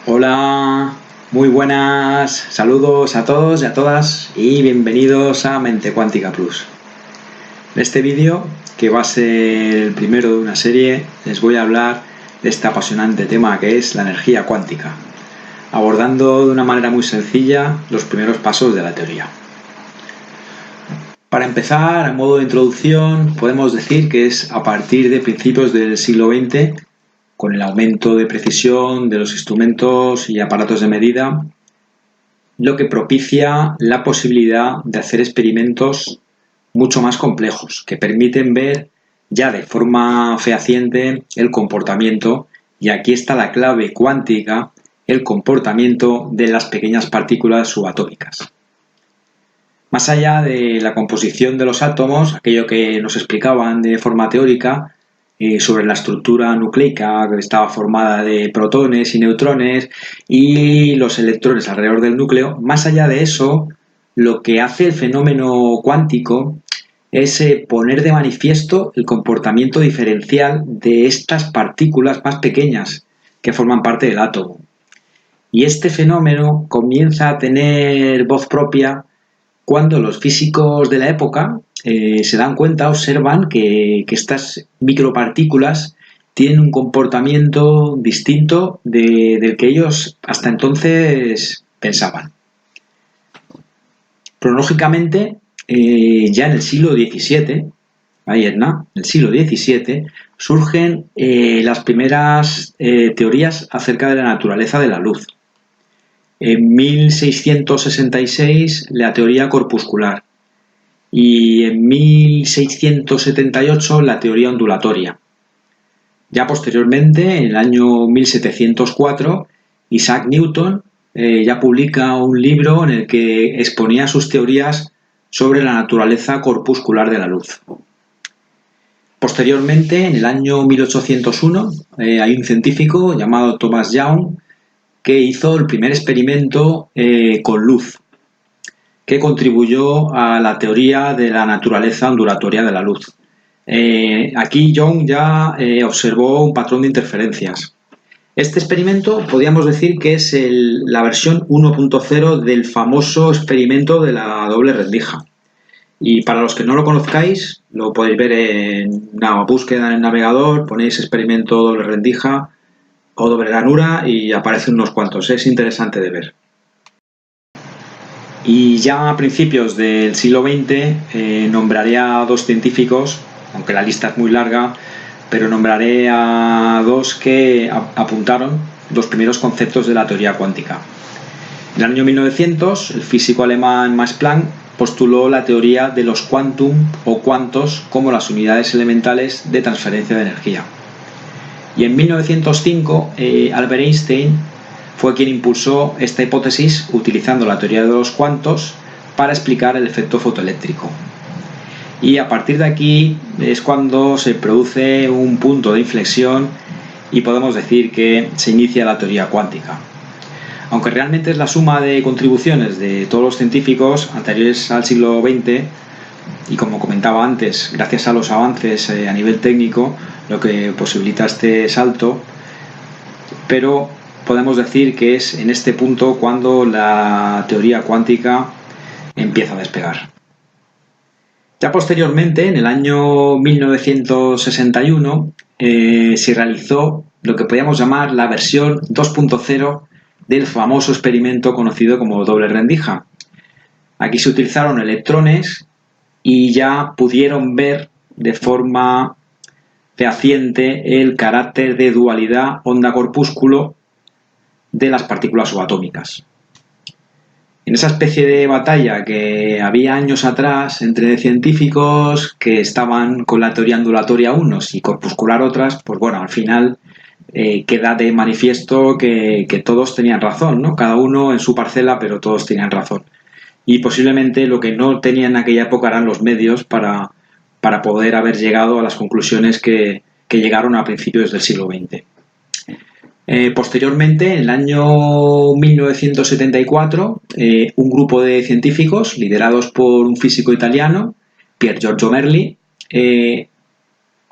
Hola, muy buenas, saludos a todos y a todas y bienvenidos a Mente Cuántica Plus. En este vídeo, que va a ser el primero de una serie, les voy a hablar de este apasionante tema que es la energía cuántica, abordando de una manera muy sencilla los primeros pasos de la teoría. Para empezar, a modo de introducción, podemos decir que es a partir de principios del siglo XX, con el aumento de precisión de los instrumentos y aparatos de medida, lo que propicia la posibilidad de hacer experimentos mucho más complejos, que permiten ver ya de forma fehaciente el comportamiento, y aquí está la clave cuántica, el comportamiento de las pequeñas partículas subatómicas. Más allá de la composición de los átomos, aquello que nos explicaban de forma teórica, sobre la estructura nucleica que estaba formada de protones y neutrones y los electrones alrededor del núcleo, más allá de eso, lo que hace el fenómeno cuántico es poner de manifiesto el comportamiento diferencial de estas partículas más pequeñas que forman parte del átomo. Y este fenómeno comienza a tener voz propia cuando los físicos de la época se dan cuenta, observan que estas micropartículas tienen un comportamiento distinto del que ellos hasta entonces pensaban. Cronológicamente, ya en el siglo XVII, en el siglo XVII, surgen las primeras teorías acerca de la naturaleza de la luz. En 1666, la teoría corpuscular, y en 1678 la teoría ondulatoria. Ya posteriormente, en el año 1704, Isaac Newton ya publica un libro en el que exponía sus teorías sobre la naturaleza corpuscular de la luz. Posteriormente, en el año 1801, hay un científico llamado Thomas Young que hizo el primer experimento con luz, que contribuyó a la teoría de la naturaleza ondulatoria de la luz. Aquí Young ya observó un patrón de interferencias. Este experimento podríamos decir que es la versión 1.0 del famoso experimento de la doble rendija. Y para los que no lo conozcáis, lo podéis ver en una búsqueda en el navegador, ponéis experimento doble rendija o doble ranura y aparecen unos cuantos. Es interesante de ver. Y ya a principios del siglo XX nombraré a dos científicos, aunque la lista es muy larga, pero nombraré a dos que apuntaron los primeros conceptos de la teoría cuántica. En el año 1900, el físico alemán Max Planck postuló la teoría de los quantum o cuantos como las unidades elementales de transferencia de energía. Y en 1905, Albert Einstein fue quien impulsó esta hipótesis utilizando la teoría de los cuantos para explicar el efecto fotoeléctrico. Y a partir de aquí es cuando se produce un punto de inflexión y podemos decir que se inicia la teoría cuántica. Aunque realmente es la suma de contribuciones de todos los científicos anteriores al siglo XX, y como comentaba antes, gracias a los avances a nivel técnico, lo que posibilita este salto, pero podemos decir que es en este punto cuando la teoría cuántica empieza a despegar. Ya posteriormente, en el año 1961, se realizó lo que podríamos llamar la versión 2.0 del famoso experimento conocido como doble rendija. Aquí se utilizaron electrones y ya pudieron ver de forma fehaciente el carácter de dualidad onda-corpúsculo de las partículas subatómicas. En esa especie de batalla que había años atrás entre científicos que estaban con la teoría ondulatoria unos y corpuscular otras, pues bueno, al final queda de manifiesto que todos tenían razón, ¿no? Cada uno en su parcela, pero todos tenían razón. Y posiblemente lo que no tenían en aquella época eran los medios para poder haber llegado a las conclusiones que llegaron a principios del siglo XX. Posteriormente, en el año 1974, un grupo de científicos liderados por un físico italiano, Pier Giorgio Merli,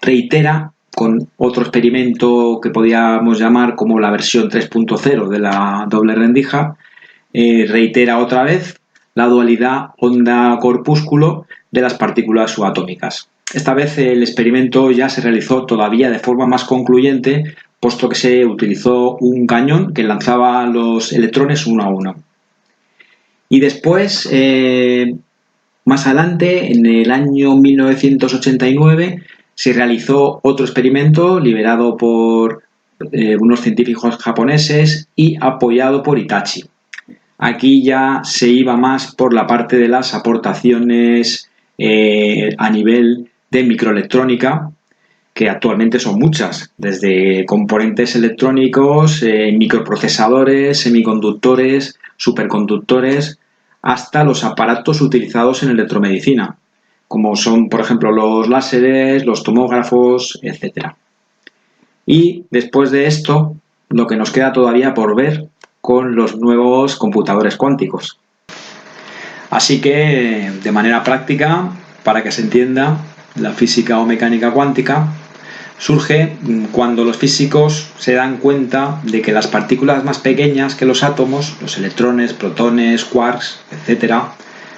reitera con otro experimento que podíamos llamar como la versión 3.0 de la doble rendija, reitera otra vez la dualidad onda-corpúsculo de las partículas subatómicas. Esta vez el experimento ya se realizó todavía de forma más concluyente, puesto que se utilizó un cañón que lanzaba los electrones uno a uno. Y después, más adelante, en el año 1989, se realizó otro experimento liderado por unos científicos japoneses y apoyado por Hitachi. Aquí ya se iba más por la parte de las aportaciones a nivel de microelectrónica, que actualmente son muchas, desde componentes electrónicos, microprocesadores, semiconductores, superconductores, hasta los aparatos utilizados en electromedicina, como son, por ejemplo, los láseres, los tomógrafos, etc. Y después de esto, lo que nos queda todavía por ver con los nuevos computadores cuánticos. Así que, de manera práctica, para que se entienda, la física o mecánica cuántica surge cuando los físicos se dan cuenta de que las partículas más pequeñas que los átomos, los electrones, protones, quarks, etc.,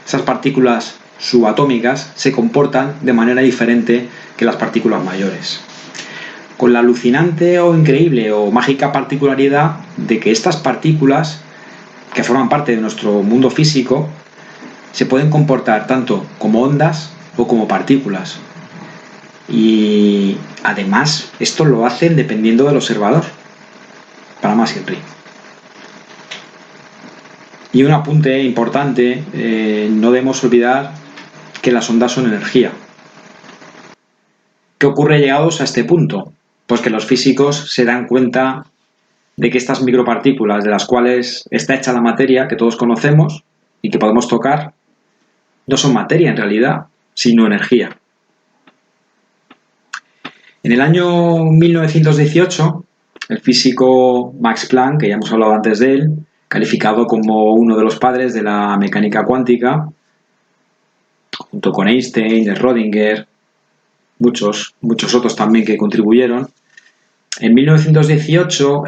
esas partículas subatómicas se comportan de manera diferente que las partículas mayores, con la alucinante o increíble o mágica particularidad de que estas partículas, que forman parte de nuestro mundo físico, se pueden comportar tanto como ondas o como partículas. Y además esto lo hacen dependiendo del observador, para más siempre. Y un apunte importante, no debemos olvidar que las ondas son energía. ¿Qué ocurre llegados a este punto? Pues que los físicos se dan cuenta de que estas micropartículas de las cuales está hecha la materia que todos conocemos y que podemos tocar, no son materia en realidad, sino energía. En el año 1918, el físico Max Planck, que ya hemos hablado antes de él, calificado como uno de los padres de la mecánica cuántica, junto con Einstein, Schrödinger, muchos otros también que contribuyeron, en 1918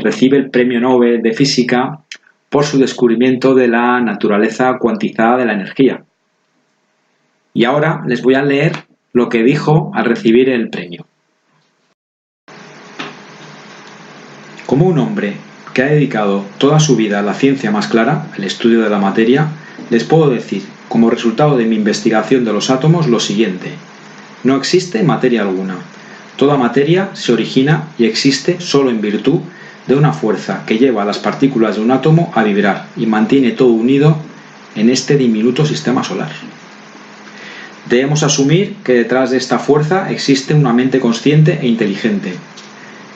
recibe el Premio Nobel de Física por su descubrimiento de la naturaleza cuantizada de la energía. Y ahora les voy a leer lo que dijo al recibir el premio. Como un hombre que ha dedicado toda su vida a la ciencia más clara, el estudio de la materia, les puedo decir, como resultado de mi investigación de los átomos, lo siguiente. No existe materia alguna. Toda materia se origina y existe solo en virtud de una fuerza que lleva a las partículas de un átomo a vibrar y mantiene todo unido en este diminuto sistema solar. Debemos asumir que detrás de esta fuerza existe una mente consciente e inteligente.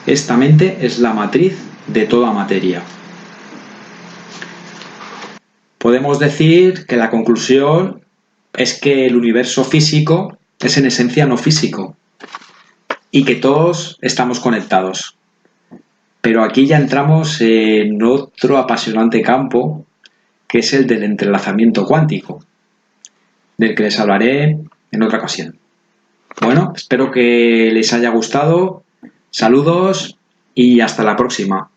Esta mente es la matriz de toda materia. Podemos decir que la conclusión es que el universo físico es en esencia no físico y que todos estamos conectados. Pero aquí ya entramos en otro apasionante campo, que es el del entrelazamiento cuántico, del que les hablaré en otra ocasión. Bueno, espero que les haya gustado. Saludos y hasta la próxima.